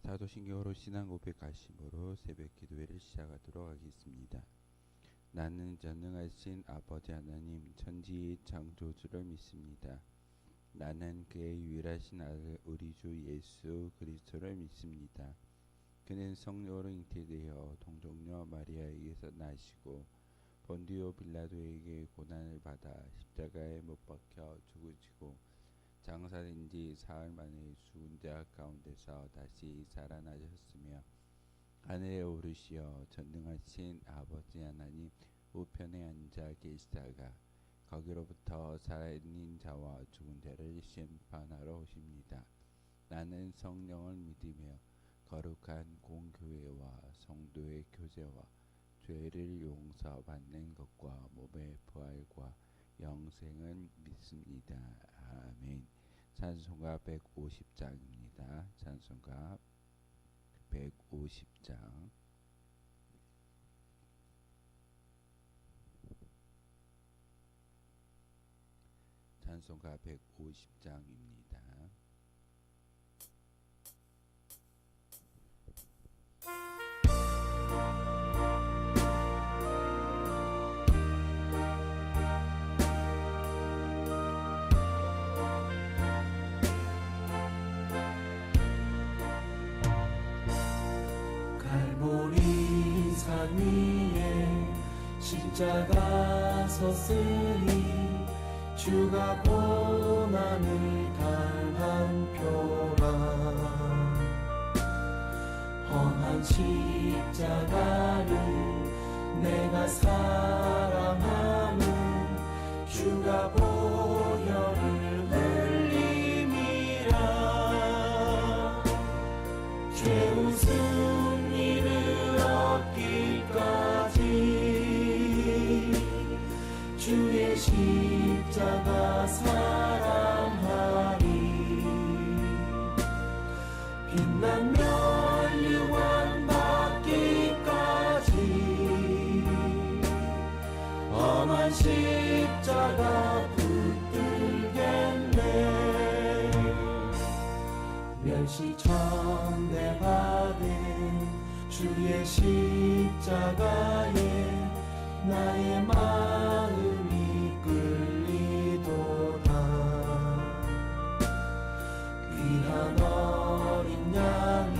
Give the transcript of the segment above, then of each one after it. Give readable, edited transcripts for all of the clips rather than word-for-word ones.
사도신경으로 신앙 고백하심으로 새벽 기도회를 시작하도록 하겠습니다. 나는 전능하신 아버지 하나님 천지의 창조주를 믿습니다. 나는 그의 유일하신 아들 우리 주 예수 그리스도를 믿습니다. 그는 성령으로 잉태되어 동정녀 마리아에게서 나시고 본디오 빌라도에게 고난을 받아 십자가에 못 박혀 죽으시고 장사된 지 사흘 만에 죽은 자 가운데서 다시 살아나셨으며 하늘에 오르시어 전능하신 아버지 하나님 우편에 앉아 계시다가 거기로부터 살아있는 자와 죽은 자를 심판하러 오십니다. 나는 성령을 믿으며 거룩한 공교회와 성도의 교제와 죄를 용서받는 것과 몸의 부활과 영생을 믿습니다. 아멘. 찬송가 150장입니다. 찬송가 150장. 찬송가 150장입니다. 갈보리 산 위에 십자가 섰으니 주가 고난을 당한 표라. 험한 십자가를 내가 사랑함은 주가 보혈을 흘림이라. 죄 웃음 이르렀기까지 주의 십자가 사랑하리. 빛난 면류관 받기까지 험한 십자가 붙들겠네. 멸시천대 받은 주의 십자가에 나의 마음이 끌리도다. 귀한 어린 양이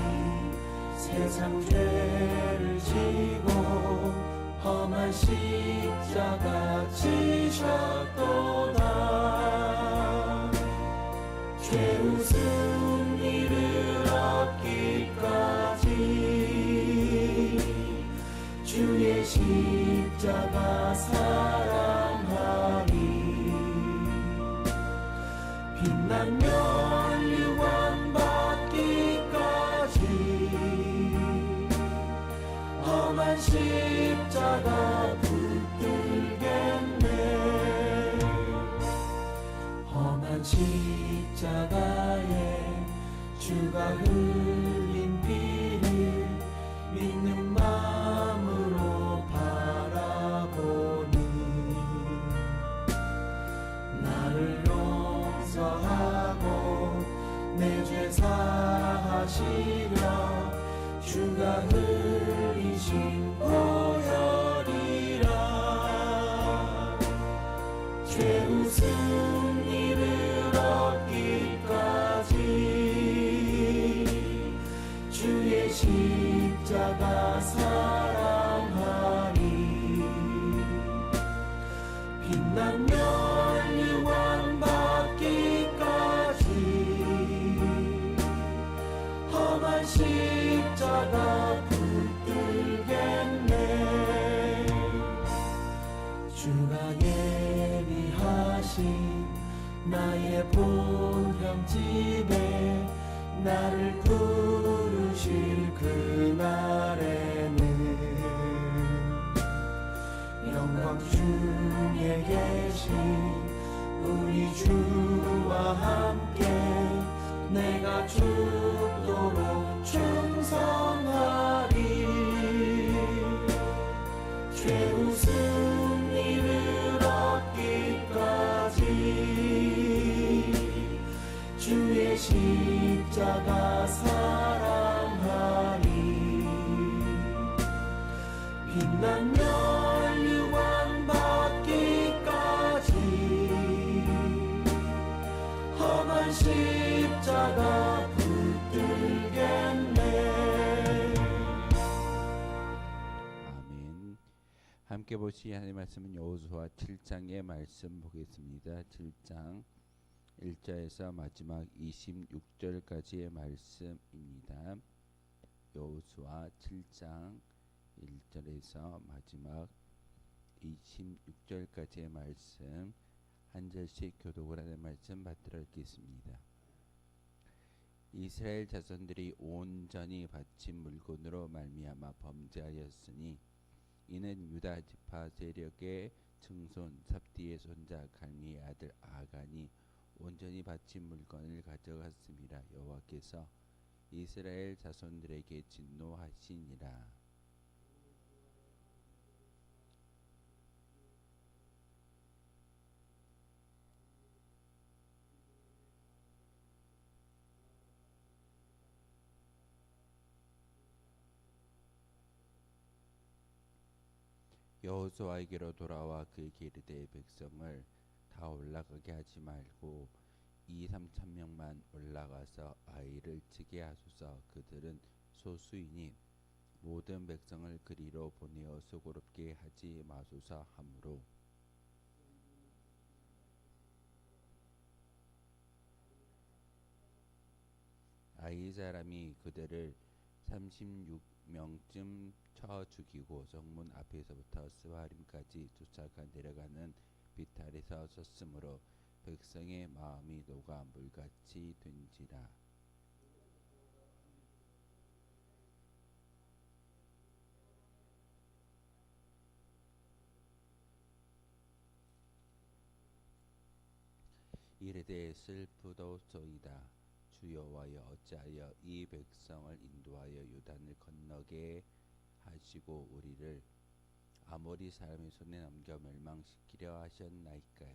세상 죄를 지고 험한 십자가 지셨도다. 죄 웃음 이르렀기까지 주의 십자가 사랑하리. 빛난 면류관 받기까지 험한 십자가 붙들겠네. 험한 십자가에 주가 흘린 피를 믿는 마음으로 바라보니 나를 용서하고 내 죄 사하시려 주가 흘리신 보혈이라. 죄 웃음 이르렀기까지 주의 십자가 사랑하리. 빛난 면류관 받기까지 험한 십자가 붙들겠네. 주가 예비하신 나의 본향집에 나를 부르실 그날에는 영광 중에 계신 우리 주와 함께 내가 죽도록 충성하리. 죄 웃음 이르렀기까지 주의 십자가 사랑하리. 함께 보시 하나님의 말씀은 여호수아 7장의 말씀 보겠습니다. 7장 1절에서 마지막 26절까지의 말씀입니다. 여호수아 7장 1절에서 마지막 26절까지의 말씀 한 절씩 교독을 하는 말씀 받들어 읽겠습니다. 이스라엘 자손들이 온전히 바친 물건으로 말미암아 범죄하였으니 이는 유다 지파 세력의 증손 삽디의 손자 갈미의 아들 아간이 온전히 바친 물건을 가져갔음이라. 여호와께서 이스라엘 자손들에게 진노하시니라. 여호수아에게로 돌아와 그에게 이르되 백성을 다 올라가게 하지 말고 2-3천 명만 올라가서 아이를 치게 하소서. 그들은 소수이니 모든 백성을 그리로 보내어 수고롭게 하지 마소서 하므로 아이 사람이 그들을 36명쯤 쳐 죽이고 성문 앞에서부터 스바림까지 쫓아가 내려가는 비탈에서 섰으므로 백성의 마음이 녹아 물같이 된지라. 이르되 슬프도소이다. 주 여호와여 어찌하여 이 백성을 인도하여 요단을 건너게 하시고 우리를 아모리 사람의 손에 넘겨 멸망시키려 하셨나이까.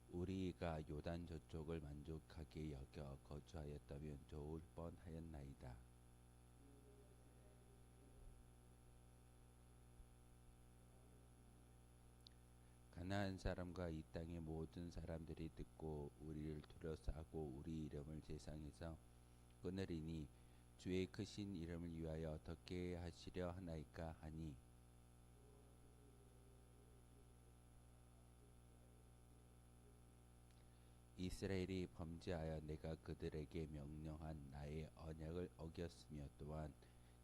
우리가 요단 저쪽을 만족하게 여겨 거주하였다면 좋을 뻔하였나이다. 가나안 사람과 이 땅의 모든 사람들이 듣고 우리를 둘러싸고 우리 이름을 세상에서 끊으리니 주의 크신 이름을 위하여 어떻게 하시려 하나이까 하니 이스라엘이 범죄하여 내가 그들에게 명령한 나의 언약을 어겼으며 또한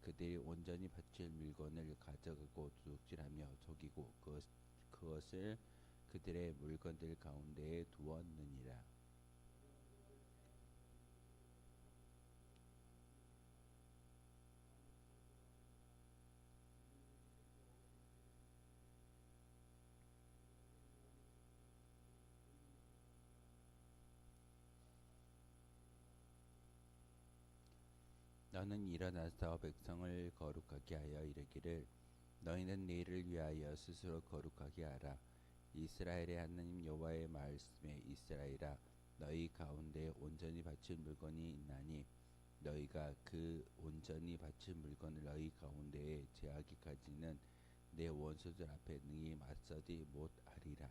그들이 온전히 바칠 물건을 가져가고 도둑질하며 속이고 그것을 그들의 물건들 가운데에 두었느니라. 너는 일어나서 백성을 거룩하게 하여 이르기를 너희는 내일을 위하여 스스로 거룩하게 하라. 이스라엘의 하나님 여호와의 말씀에 이스라엘아 너희 가운데 온전히 바칠 물건이 있나니 너희가 그 온전히 바칠 물건을 너희 가운데에 제하기까지는 내 원수들 앞에 능히 맞서지 못하리라.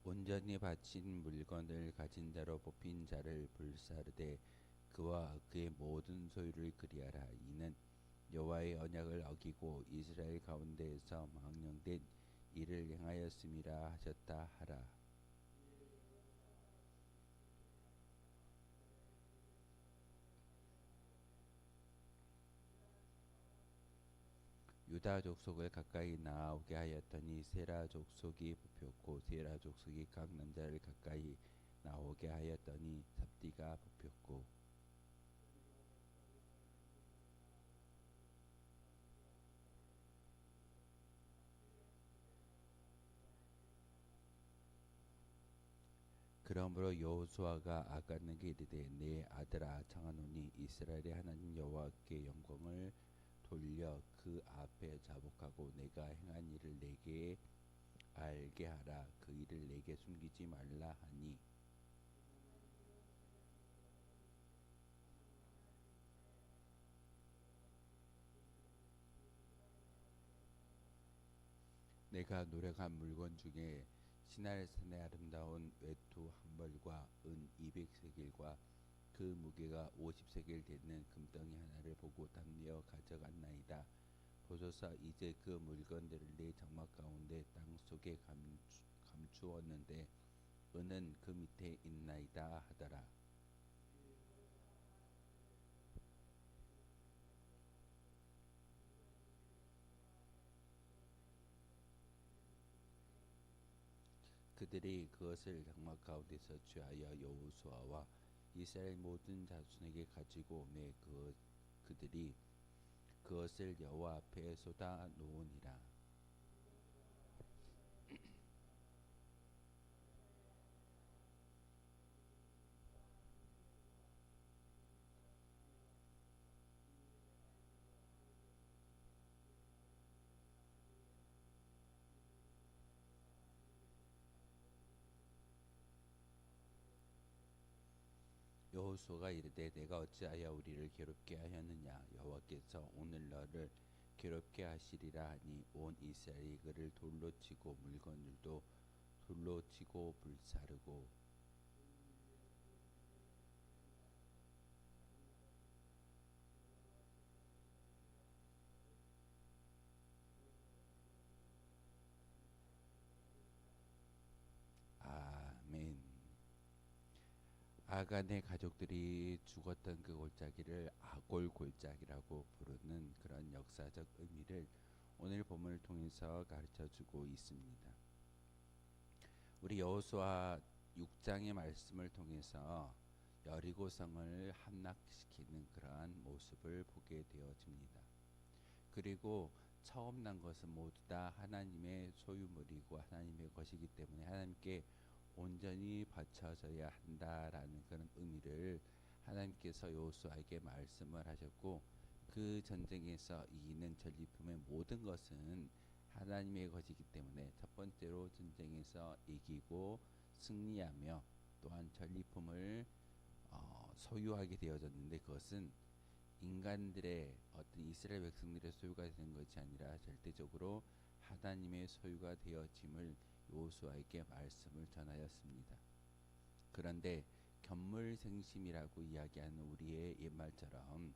온전히 바친 물건을 가진 자로 뽑힌 자를 불사르되 그와 그의 모든 소유를 그리하라. 이는 여호와의 언약을 어기고 이스라엘 가운데에서 망령된 일을 행하였음이라 하셨다 하라. 유다 족속을 가까이 나오게 하였더니 세라 족속이 뽑혔고 세라 족속이 각 남자를 가까이 나오게 하였더니 삽디가 뽑혔고 그러므로 여호수아가 아간에게 이르되 내 아들아 청하노니 이스라엘의 하나님 여호와께 영광을 돌려 그 앞에 자복하고 내가 행한 일을 내게 알게 하라. 그 일을 내게 숨기지 말라 하니 내가 노력한 물건 중에 시날산의 아름다운 외투 한 벌과 은 200세겔과 그 무게가 50세겔 되는 금덩이 하나를 보고 담내어 가져갔나이다. 보소서 이제 그 물건들을 내 장막 가운데 땅 속에 감추었는데 은은 그 밑에 있나이다 하더라. 그들이 그것을 장막 가운데서 취하여 여호수아와 이스라엘 모든 자손에게 가지고 오매 그들이 그것을 여호와 앞에 쏟아 놓으니라. 여호수아가 이르되 내가 어찌하여 우리를 괴롭게 하였느냐. 여호와께서 오늘 너를 괴롭게 하시리라 하니 온 이스라엘이 그를 돌로 치고 물건들도 돌로 치고 불사르고 아멘. 아간의 가족들이 죽었던 그 골짜기를 아골 골짜기라고 부르는 그런 역사적 의미를 오늘 본문을 통해서 가르쳐 주고 있습니다. 우리 여호수아 6장의 말씀을 통해서 여리고성을 함락시키는 그러한 모습을 보게 되어집니다. 그리고 처음 난 것은 모두 다 하나님의 소유물이고 하나님의 것이기 때문에 하나님께 온전히 바쳐져야 한다라는 그런 의미를 하나님께서 여호수아에게 말씀을 하셨고, 그 전쟁에서 이기는 전리품의 모든 것은 하나님의 것이기 때문에 첫 번째로 전쟁에서 이기고 승리하며 또한 전리품을 소유하게 되어졌는데, 그것은 인간들의 어떤 이스라엘 백성들의 소유가 되는 것이 아니라 절대적으로 하나님의 소유가 되어짐을 여호수아에게 말씀을 전하였습니다. 그런데 견물생심이라고 이야기하는 우리의 옛말처럼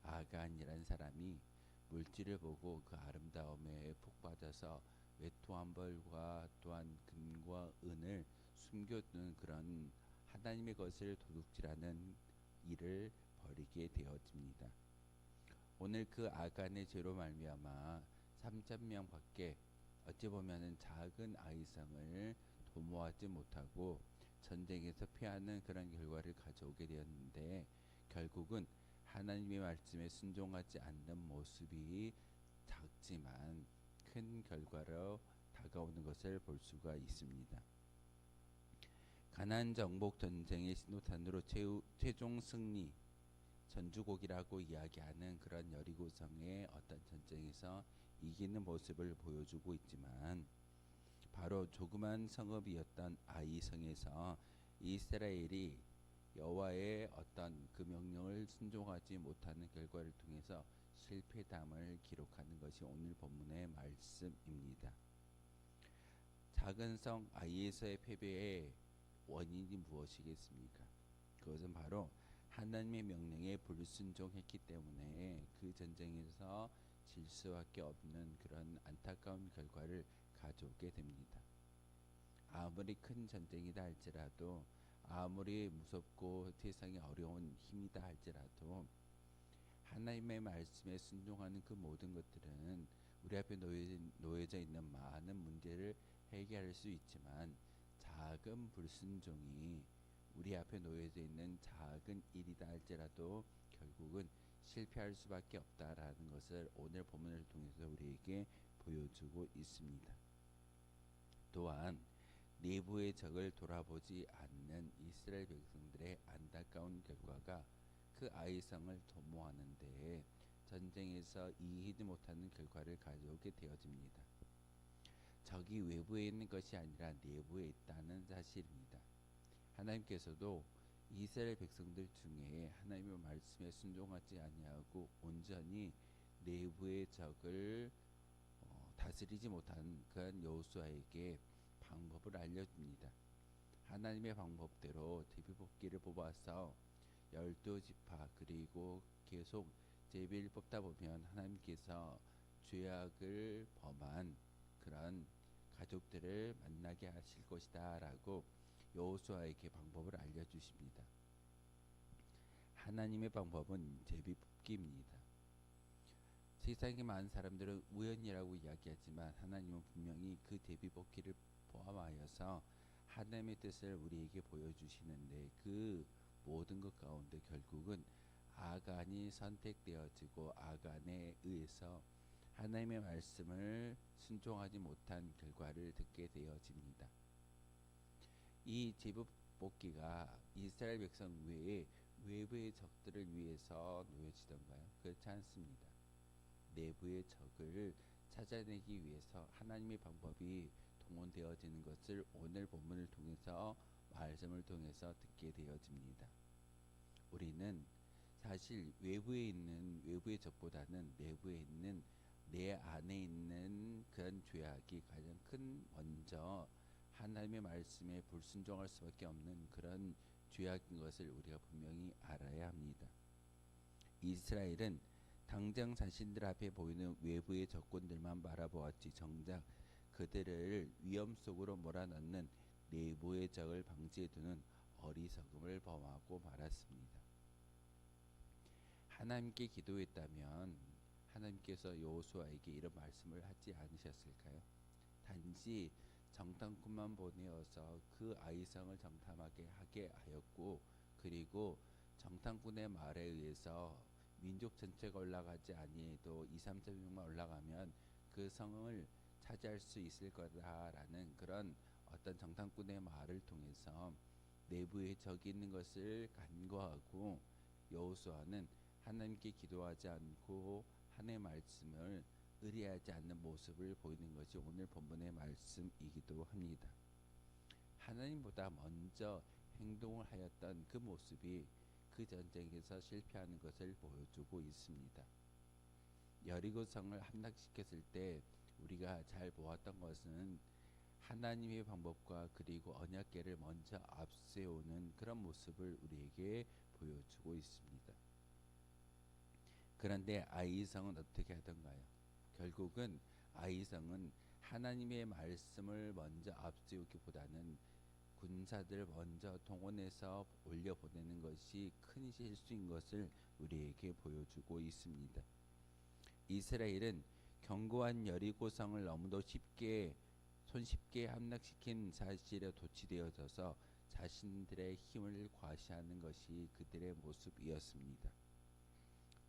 아간이라는 사람이 물질을 보고 그 아름다움에 푹 빠져서 외투 한 벌과 또한 금과 은을 숨겨두는 그런 하나님의 것을 도둑질하는 일을 벌이게 되어집니다. 오늘 그 아간의 죄로 말미암아 3,000명밖에 어찌 보면은 작은 아이성을 도모하지 못하고 전쟁에서 피하는 그런 결과를 가져오게 되었는데, 결국은 하나님의 말씀에 순종하지 않는 모습이 작지만 큰 결과로 다가오는 것을 볼 수가 있습니다. 가나안 정복 전쟁의 신호탄으로 최종 승리, 전주곡이라고 이야기하는 그런 여리고성의 어떤 전쟁에서 이기는 모습을 보여주고 있지만, 바로 조그만 성읍이었던 아이성에서 이스라엘이 여호와의 어떤 그 명령을 순종하지 못하는 결과를 통해서 실패담을 기록하는 것이 오늘 본문의 말씀입니다. 작은 성 아이에서의 패배의 원인이 무엇이겠습니까? 그것은 바로 하나님의 명령에 불순종했기 때문에 그 전쟁에서 질 수밖에 없는 그런 안타까운 결과를 가져오게 됩니다. 아무리 큰 전쟁이다 할지라도, 아무리 무섭고 세상에 어려운 힘이다 할지라도 하나님의 말씀에 순종하는 그 모든 것들은 우리 앞에 놓여져 있는 많은 문제를 해결할 수 있지만, 작은 불순종이 우리 앞에 놓여져 있는 작은 일이다 할지라도 결국은 실패할 수밖에 없다라는 것을 오늘 본문을 통해서 우리에게 보여주고 있습니다. 또한 내부의 적을 돌아보지 않는 이스라엘 백성들의 안타까운 결과가 그 아이성을 도모하는 데 전쟁에서 이기지 못하는 결과를 가져오게 되어집니다. 적이 외부에 있는 것이 아니라 내부에 있다는 사실입니다. 하나님께서도 이스라엘 백성들 중에 하나님의 말씀에 순종하지 아니하고 온전히 내부의 적을 다스리지 못한 그런 여호수아에게 방법을 알려줍니다. 하나님의 방법대로 제비뽑기를 뽑아서 12지파 그리고 계속 제비를 뽑다 보면 하나님께서 죄악을 범한 그런 가족들을 만나게 하실 것이다 라고 여호수아에게 방법을 알려주십니다. 하나님의 방법은 제비뽑기입니다. 세상의 많은 사람들은 우연이라고 이야기하지만 하나님은 분명히 그 제비뽑기를 포함하여서 하나님의 뜻을 우리에게 보여주시는데 그 모든 것 가운데 결국은 아간이 선택되어지고 아간에 의해서 하나님의 말씀을 순종하지 못한 결과를 듣게 되어집니다. 이 제비뽑기가 이스라엘 백성 외에 외부의 적들을 위해서 놓여지던가요? 그렇지 않습니다. 내부의 적을 찾아내기 위해서 하나님의 방법이 동원되어지는 것을 오늘 본문을 통해서 말씀을 통해서 듣게 되어집니다. 우리는 사실 외부에 있는 외부의 적보다는 내부에 있는 내 안에 있는 그런 죄악이 가장 큰 먼저 하나님의 말씀에 불순종할 수밖에 없는 그런 죄악인 것을 우리가 분명히 알아야 합니다. 이스라엘은 당장 자신들 앞에 보이는 외부의 적군들만 바라보았지 정작 그들을 위험 속으로 몰아넣는 내부의 적을 방지해두는 어리석음을 범하고 말았습니다. 하나님께 기도했다면 하나님께서 여호수아에게 이런 말씀을 하지 않으셨을까요? 단지 정탐꾼만 보내어서 그 아이성을 정탐하게 하게 하였고 그리고 정탐꾼의 말에 의해서 민족 전체가 올라가지 아니해도 2-3,000명만 올라가면 그 성을 차지할 수 있을 거다라는 그런 어떤 정탐꾼의 말을 통해서 내부에 적이 있는 것을 간과하고 여호수아는 하나님께 기도하지 않고 하나님의 말씀을 의뢰하지 않는 모습을 보이는 것이 오늘 본문의 말씀이기도 합니다. 하나님보다 먼저 행동을 하였던 그 모습이 그 전쟁에서 실패하는 것을 보여주고 있습니다. 여리고성을 함락시켰을 때 우리가 잘 보았던 것은 하나님의 방법과 그리고 언약궤를 먼저 앞세우는 그런 모습을 우리에게 보여주고 있습니다. 그런데 아이성은 어떻게 하던가요? 결국은 아이성은 하나님의 말씀을 먼저 앞세우기보다는 군사들을 먼저 동원해서 올려보내는 것이 큰 실수인 것을 우리에게 보여주고 있습니다. 이스라엘은 견고한 여리고성을 너무도 손쉽게 함락시킨 사실에 도취되어져서 자신들의 힘을 과시하는 것이 그들의 모습이었습니다.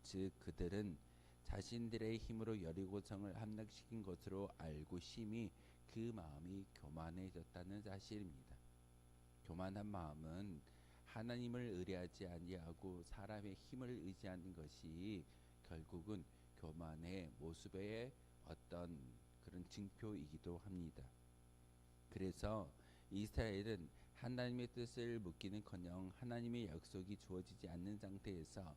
즉 그들은 자신들의 힘으로 여리고성을 함락시킨 것으로 알고 심히 그 마음이 교만해졌다는 사실입니다. 교만한 마음은 하나님을 의뢰하지 아니하고 사람의 힘을 의지하는 것이 결국은 교만의 모습의 어떤 그런 징표이기도 합니다. 그래서 이스라엘은 하나님의 뜻을 묻기는커녕 하나님의 약속이 주어지지 않는 상태에서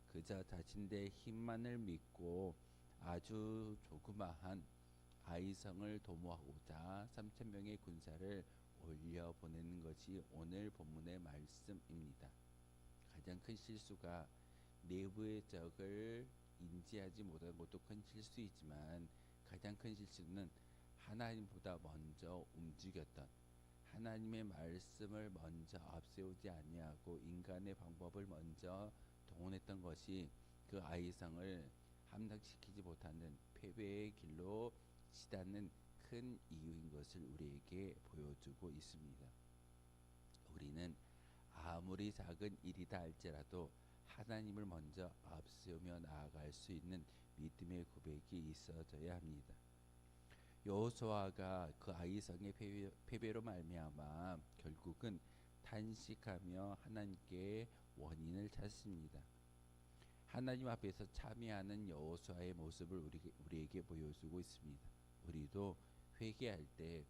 그저 자신들의 힘만을 믿고 아주 조그마한 아이성을 도모하고자 3,000명의 군사를 올려보내는 것이 오늘 본문의 말씀입니다. 가장 큰 실수가 내부의 적을 인지하지 못한 것도 큰 실수이지만 가장 큰 실수는 하나님보다 먼저 움직였던 하나님의 말씀을 먼저 앞세우지 아니하고 인간의 방법을 먼저 동원했던 것이 그 아이성을 함락시키지 못하는 패배의 길로 치닫는 큰 이유인 것을 우리에게 보여주고 있습니다. 우리는 아무리 작은 일이다 할지라도 하나님을 먼저 앞세우며 나아갈 수 있는 믿음의 고백이 있어져야 합니다. 여호수아가 그 아이성의 패배로 말미암아 결국은 탄식하며 하나님께 원인을 찾습니다. 하나님 앞에서 참여하는 여호수아의 모습을 우리에게 보여주고 있습니다. 우리도 회개할 때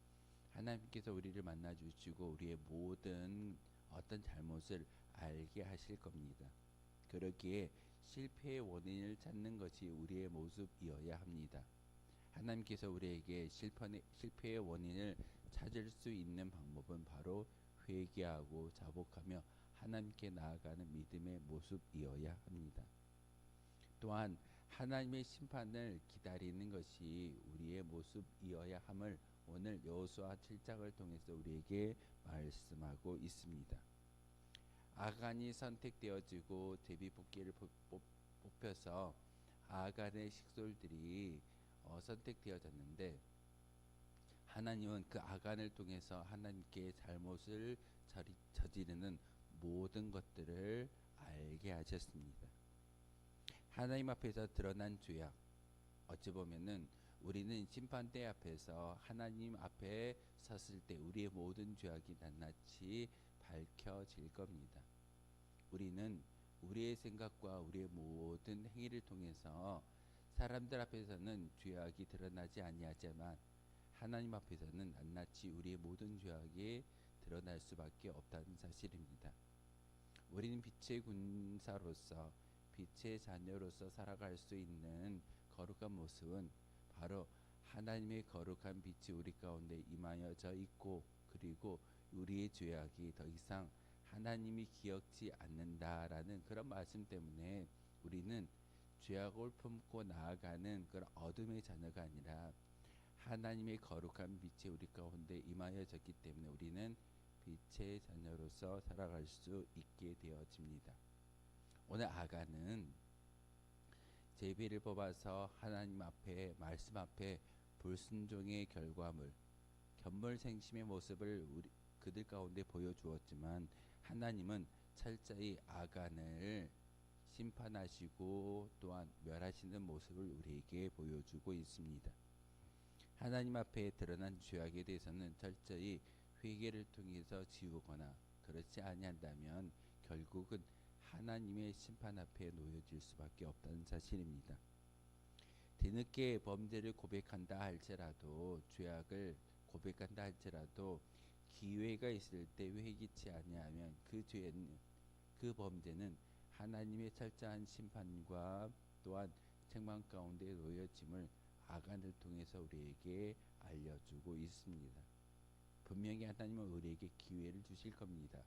하나님께서 우리를 만나 주시고 우리의 모든 어떤 잘못을 알게 하실 겁니다. 그렇기에 실패의 원인을 찾는 것이 우리의 모습이어야 합니다. 하나님께서 우리에게 실패의 원인을 찾을 수 있는 방법은 바로 회개하고 자복하며 하나님께 나아가는 믿음의 모습이어야 합니다. 또한 하나님의 심판을 기다리는 것이 우리의 모습이어야 함을 오늘 여호수아 7장을 통해서 우리에게 말씀하고 있습니다. 아간이 선택되어지고 제비뽑기를 뽑혀서 아간의 식솔들이 선택되어졌는데 하나님은 그 아간을 통해서 하나님께 잘못을 저지르는 모든 것들을 알게 하셨습니다. 하나님 앞에서 드러난 죄악, 어찌 보면은 우리는 심판대 앞에서 하나님 앞에 섰을 때 우리의 모든 죄악이 낱낱이 밝혀질 겁니다. 우리는 우리의 생각과 우리의 모든 행위를 통해서 사람들 앞에서는 죄악이 드러나지 아니하지만 하나님 앞에서는 낱낱이 우리의 모든 죄악이 드러날 수밖에 없다는 사실입니다. 우리는 빛의 군사로서 빛의 자녀로서 살아갈 수 있는 거룩한 모습은 바로 하나님의 거룩한 빛이 우리 가운데 임하여져 있고 그리고 우리의 죄악이 더 이상 하나님이 기억지 않는다라는 그런 말씀 때문에 우리는 죄악을 품고 나아가는 그런 어둠의 자녀가 아니라 하나님의 거룩한 빛이 우리 가운데 임하여졌기 때문에 우리는 빛의 자녀로서 살아갈 수 있게 되어집니다. 오늘 아간은 제비를 뽑아서 하나님 앞에 말씀 앞에 불순종의 결과물 견물생심의 모습을 그들 가운데 보여주었지만 하나님은 철저히 아간을 심판하시고 또한 멸하시는 모습을 우리에게 보여주고 있습니다. 하나님 앞에 드러난 죄악에 대해서는 철저히 회개를 통해서 지우거나 그렇지 아니한다면 결국은 하나님의 심판 앞에 놓여질 수밖에 없다는 사실입니다. 뒤늦게 범죄를 고백한다 할지라도 죄악을 고백한다 할지라도 기회가 있을 때 회개치 아니하면 그 범죄는 하나님의 철저한 심판과 또한 책망 가운데 놓여짐을 아간을 통해서 우리에게 알려주고 있습니다. 분명히 하나님은 우리에게 기회를 주실 겁니다.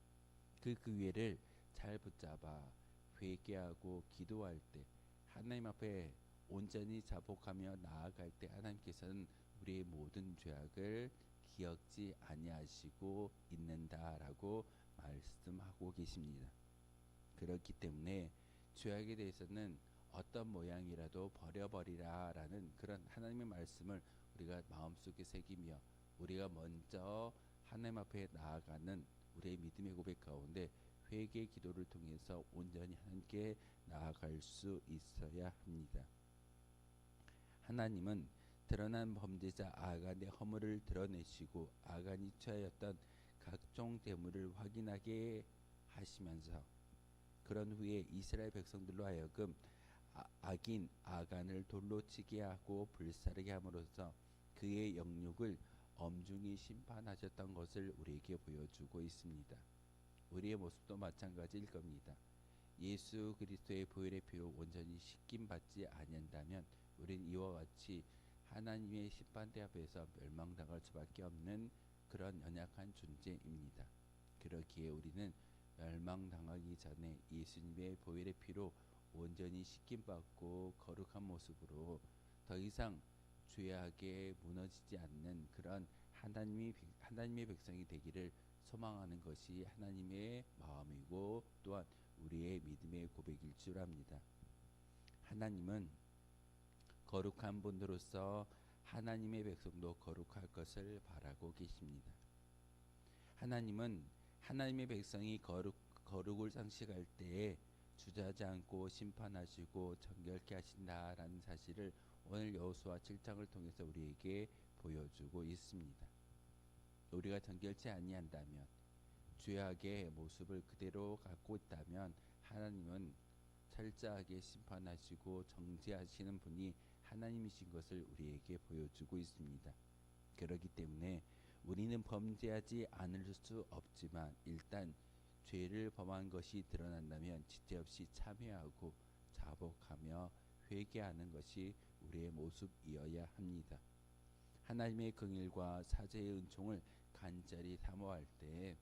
그 기회를 잘 붙잡아 회개하고 기도할 때 하나님 앞에 온전히 자복하며 나아갈 때 하나님께서는 우리의 모든 죄악을 기억지 아니하시고 있는다라고 말씀하고 계십니다. 그렇기 때문에 죄악에 대해서는 어떤 모양이라도 버려버리라라는 그런 하나님의 말씀을 우리가 마음속에 새기며 우리가 먼저 하나님 앞에 나아가는 우리의 믿음의 고백 가운데 회개 기도를 통해서 온전히 하나님께 나아갈 수 있어야 합니다. 하나님은 드러난 범죄자 아간의 허물을 드러내시고 아간이 취하였던 각종 재물을 확인하게 하시면서 그런 후에 이스라엘 백성들로 하여금 악인 아간을 돌로 치게 하고 불사르게 함으로써 그의 영육을 엄중히 심판하셨던 것을 우리에게 보여주고 있습니다. 우리의 모습도 마찬가지일 겁니다. 예수 그리스도의 보혈의 피로 온전히 씻김 받지 아니한다면 우리는 이와 같이 하나님의 심판대 앞에서 멸망당할 수밖에 없는 그런 연약한 존재입니다. 그렇기에 우리는 멸망당하기 전에 예수님의 보혈의 피로 온전히 씻김 받고 거룩한 모습으로 더 이상 죄악에 무너지지 않는 그런 하나님의 백성이 되기를 소망하는 것이 하나님의 마음이고 또한 우리의 믿음의 고백일 줄 압니다. 하나님은 거룩한 분으로서 하나님의 백성도 거룩할 것을 바라고 계십니다. 하나님은 하나님의 백성이 거룩을 상식할 때에 주저하지 않고 심판하시고 정결케 하신다라는 사실을 오늘 여호수아 7장을 통해서 우리에게 보여주고 있습니다. 우리가 정결치 아니한다면 죄악의 모습을 그대로 갖고 있다면 하나님은 철저하게 심판하시고 정죄하시는 분이 하나님이신 것을 우리에게 보여주고 있습니다. 그렇기 때문에 우리는 범죄하지 않을 수 없지만 일단 죄를 범한 것이 드러난다면 지체 없이 참회하고 자복하며 회개하는 것이 우리의 모습이어야 합니다. 하나님의 긍휼과 사죄의 은총을 간절히 사모할 때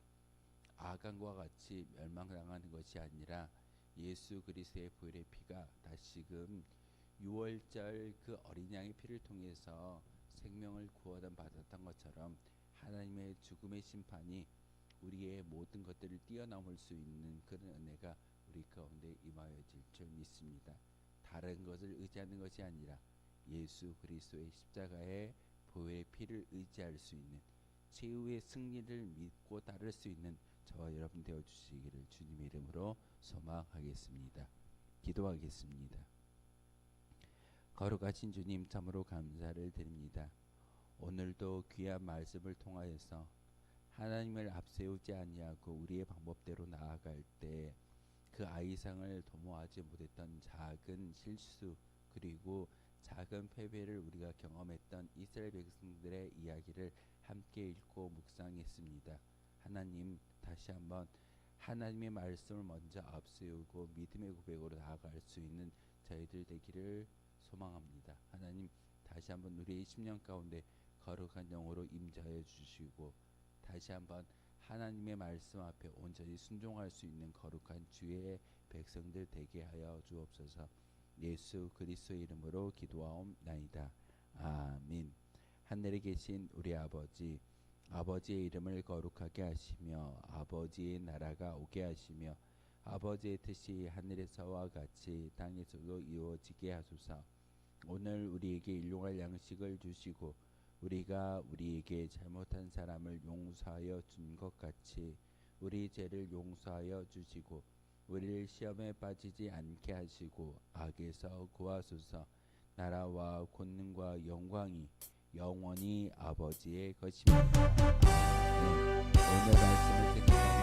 아간과 같이 멸망당하는 것이 아니라 예수 그리스도의 보혈의 피가 다시금 6월절 그 어린 양의 피를 통해서 생명을 구원을 받았던 것처럼 하나님의 죽음의 심판이 우리의 모든 것들을 뛰어넘을 수 있는 그런 은혜가 우리 가운데 임하여질 줄 믿습니다. 다른 것을 의지하는 것이 아니라 예수 그리스도의 십자가의 보혈의 피를 의지할 수 있는 최후의 승리를 믿고 따를 수 있는 저와 여러분 되어 주시기를 주님의 이름으로 소망하겠습니다. 기도하겠습니다. 거룩하신 주님, 참으로 감사를 드립니다. 오늘도 귀한 말씀을 통하여서 하나님을 앞세우지 아니하고 우리의 방법대로 나아갈 때 그 아이상을 도모하지 못했던 작은 실수 그리고 작은 패배를 우리가 경험했던 이스라엘 백성들의 이야기를 함께 읽고 묵상했습니다. 하나님, 다시 한번 하나님의 말씀을 먼저 앞세우고 믿음의 고백으로 나아갈 수 있는 저희들 되기를 소망합니다. 하나님, 다시 한번 우리의 10년 가운데 거룩한 영으로 임재하여 주시고 다시 한번 하나님의 말씀 앞에 온전히 순종할 수 있는 거룩한 주의 백성들 되게 하여 주옵소서. 예수 그리스도의 이름으로 기도하옵나이다. 아멘. 하늘에 계신 우리 아버지, 아버지의 이름을 거룩하게 하시며 아버지의 나라가 오게 하시며 아버지의 뜻이 하늘에서와 같이 땅에서도 이루어지게 하소서. 오늘 우리에게 일용할 양식을 주시고 우리가 우리에게 잘못한 사람을 용서하여 준 것 같이 우리 죄를 용서하여 주시고 우리를 시험에 빠지지 않게 하시고 악에서 구하소서. 나라와 권능과 영광이 영원히 아버지의 것입니다. 아멘. 오늘 말씀을 듣는